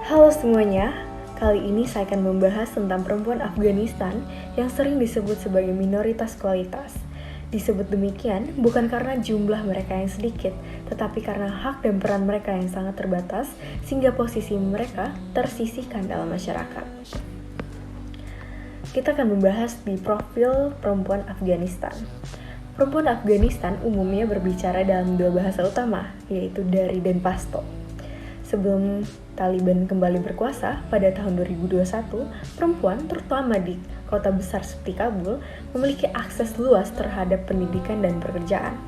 Halo semuanya, kali ini saya akan membahas tentang perempuan Afghanistan yang sering disebut sebagai minoritas kualitas. Disebut demikian bukan karena jumlah mereka yang sedikit, tetapi karena hak dan peran mereka yang sangat terbatas sehingga posisi mereka tersisihkan dalam masyarakat. Kita akan membahas di profil perempuan Afghanistan. Perempuan Afghanistan umumnya berbicara dalam dua bahasa utama, yaitu Dari dan Pashto. Sebelum Taliban kembali berkuasa pada tahun 2021, perempuan terutama di kota besar seperti Kabul memiliki akses luas terhadap pendidikan dan pekerjaan.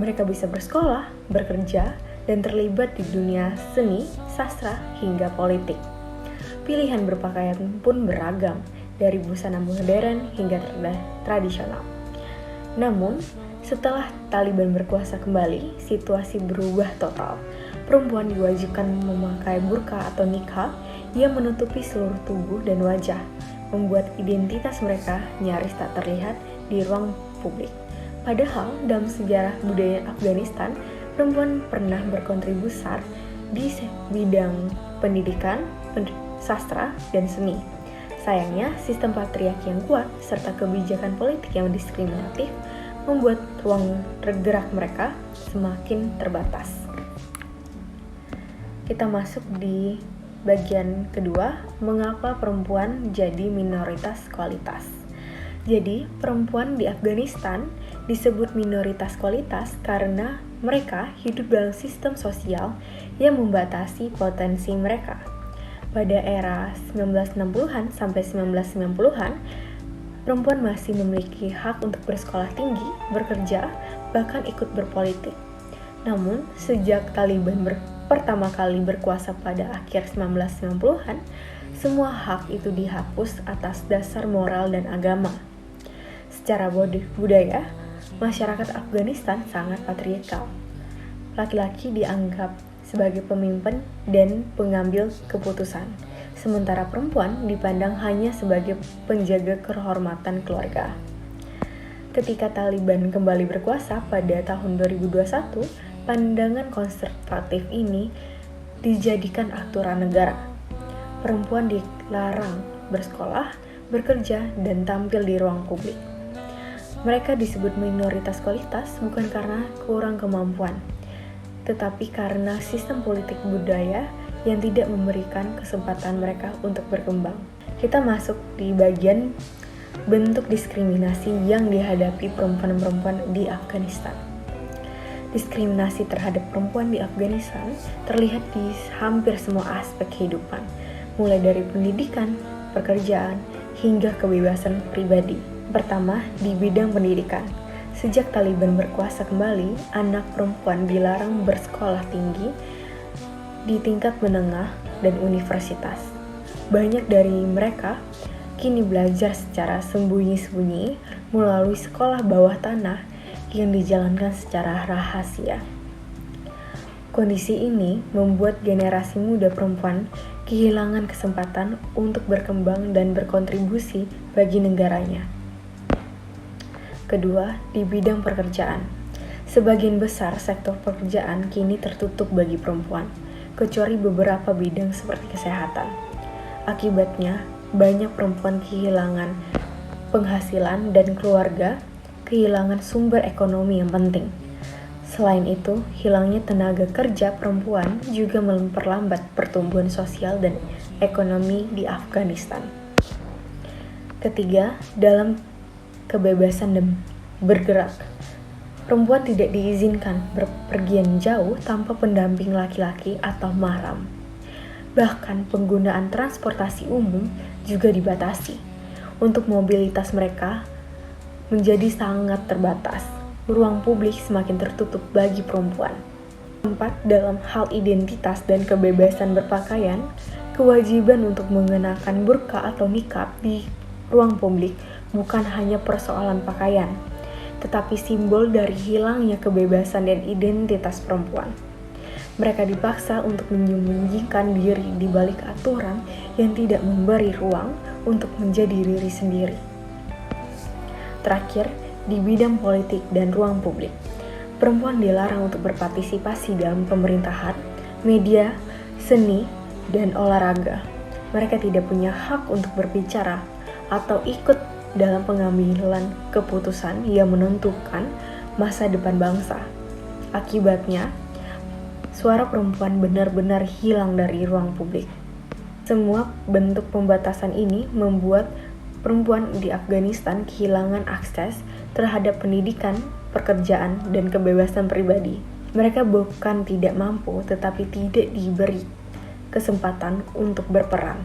Mereka bisa bersekolah, bekerja, dan terlibat di dunia seni, sastra, hingga politik. Pilihan berpakaian pun beragam, dari busana modern hingga tradisional. Namun, setelah Taliban berkuasa kembali, situasi berubah total. Perempuan diwajibkan memakai burqa atau niqab yang menutupi seluruh tubuh dan wajah, membuat identitas mereka nyaris tak terlihat di ruang publik. Padahal dalam sejarah budaya Afghanistan, perempuan pernah berkontribusi besar di bidang pendidikan, sastra, dan seni. Sayangnya, sistem patriarki yang kuat serta kebijakan politik yang diskriminatif membuat ruang gerak mereka semakin terbatas. Kita masuk di bagian kedua, mengapa perempuan jadi minoritas kualitas. Jadi, perempuan di Afghanistan disebut minoritas kualitas karena mereka hidup dalam sistem sosial yang membatasi potensi mereka. Pada era 1960-an sampai 1990-an, perempuan masih memiliki hak untuk bersekolah tinggi, bekerja, bahkan ikut berpolitik. Namun, sejak Taliban pertama kali berkuasa pada akhir 1990-an, semua hak itu dihapus atas dasar moral dan agama. Secara budaya, masyarakat Afghanistan sangat patriarkal. Laki-laki dianggap sebagai pemimpin dan pengambil keputusan, sementara perempuan dipandang hanya sebagai penjaga kehormatan keluarga. Ketika Taliban kembali berkuasa pada tahun 2021, pandangan konservatif ini dijadikan aturan negara. Perempuan dilarang bersekolah, bekerja, dan tampil di ruang publik. Mereka disebut minoritas kualitas bukan karena kurang kemampuan, tetapi karena sistem politik budaya yang tidak memberikan kesempatan mereka untuk berkembang. Kita masuk di bagian bentuk diskriminasi yang dihadapi perempuan-perempuan di Afghanistan. Diskriminasi terhadap perempuan di Afghanistan terlihat di hampir semua aspek kehidupan, mulai dari pendidikan, pekerjaan, hingga kebebasan pribadi. Pertama, di bidang pendidikan. Sejak Taliban berkuasa kembali, anak perempuan dilarang bersekolah tinggi di tingkat menengah dan universitas. Banyak dari mereka kini belajar secara sembunyi-sembunyi melalui sekolah bawah tanah yang dijalankan secara rahasia. Kondisi ini membuat generasi muda perempuan kehilangan kesempatan untuk berkembang dan berkontribusi bagi negaranya. Kedua, di bidang pekerjaan. Sebagian besar sektor pekerjaan kini tertutup bagi perempuan, kecuali beberapa bidang seperti kesehatan. Akibatnya, banyak perempuan kehilangan penghasilan dan keluarga kehilangan sumber ekonomi yang penting. Selain itu, hilangnya tenaga kerja perempuan juga memperlambat pertumbuhan sosial dan ekonomi di Afghanistan. Ketiga, dalam kebebasan dan bergerak. Perempuan tidak diizinkan berpergian jauh tanpa pendamping laki-laki atau mahram. Bahkan penggunaan transportasi umum juga dibatasi. Untuk mobilitas mereka menjadi sangat terbatas. Ruang publik semakin tertutup bagi perempuan. Keempat, dalam hal identitas dan kebebasan berpakaian, kewajiban untuk mengenakan burqa atau niqab di ruang publik bukan hanya persoalan pakaian, tetapi simbol dari hilangnya kebebasan dan identitas perempuan. Mereka dipaksa untuk menyembunyikan diri di balik aturan yang tidak memberi ruang untuk menjadi diri sendiri. Terakhir, di bidang politik dan ruang publik, perempuan dilarang untuk berpartisipasi dalam pemerintahan, media, seni, dan olahraga. Mereka tidak punya hak untuk berbicara atau ikut dalam pengambilan keputusan yang menentukan masa depan bangsa. Akibatnya, suara perempuan benar-benar hilang dari ruang publik. Semua bentuk pembatasan ini membuat perempuan di Afghanistan kehilangan akses terhadap pendidikan, pekerjaan, dan kebebasan pribadi. Mereka bukan tidak mampu, tetapi tidak diberi kesempatan untuk berperan.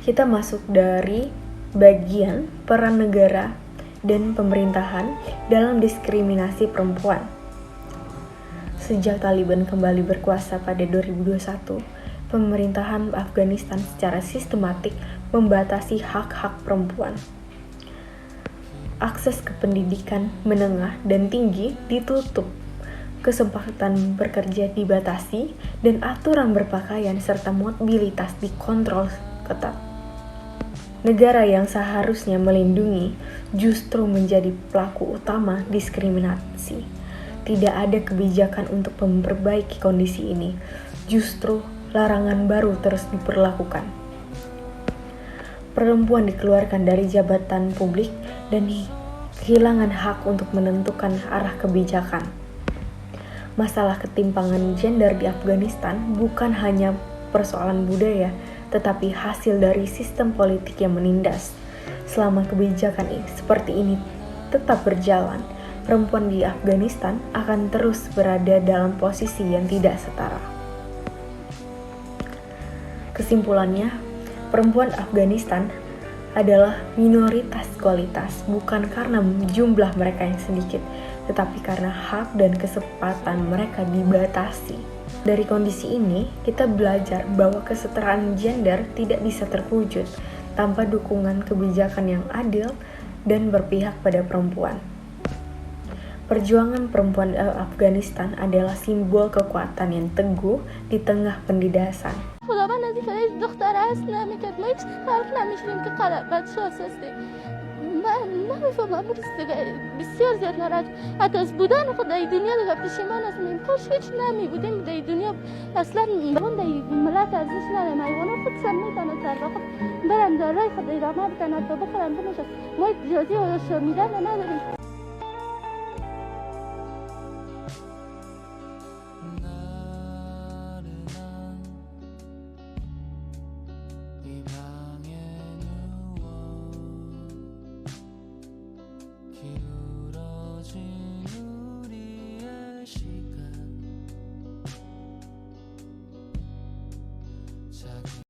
Kita masuk dari bagian peran negara dan pemerintahan dalam diskriminasi perempuan. Sejak Taliban kembali berkuasa pada 2021, pemerintahan Afghanistan secara sistematik membatasi hak-hak perempuan. Akses ke pendidikan menengah dan tinggi ditutup, kesempatan bekerja dibatasi, dan aturan berpakaian serta mobilitas dikontrol ketat. Negara yang seharusnya melindungi justru menjadi pelaku utama diskriminasi. Tidak ada kebijakan untuk memperbaiki kondisi ini. Justru larangan baru terus diberlakukan. Perempuan dikeluarkan dari jabatan publik dan kehilangan hak untuk menentukan arah kebijakan. Masalah ketimpangan gender di Afghanistan bukan hanya persoalan budaya, tetapi hasil dari sistem politik yang menindas. Selama kebijakan seperti ini tetap berjalan, perempuan di Afghanistan akan terus berada dalam posisi yang tidak setara. Kesimpulannya, perempuan Afghanistan adalah minoritas kualitas, bukan karena jumlah mereka yang sedikit, tetapi karena hak dan kesempatan mereka dibatasi. Dari kondisi ini, kita belajar bahwa kesetaraan gender tidak bisa terwujud tanpa dukungan kebijakan yang adil dan berpihak pada perempuan. Perjuangan perempuan Afghanistan adalah simbol kekuatan yang teguh di tengah penindasan. خداوند از این فرایض دختر هست نمیکرد ما هیچ فرق نمیشیم که بچه هستیم من نمیفهمم بسیار زیاد ناراحت حتی از بودن خود در دنیا دیگه پشیمان هستیم کاش هیچ نمی بودیم در دنیا اصلا اون در ملت ارزش نداریم حیوانات خود سر میتونن سر خود برن دارای خود ادامه بدن حتی بخورن بنوشن ما اجازه و شمیدن نداریم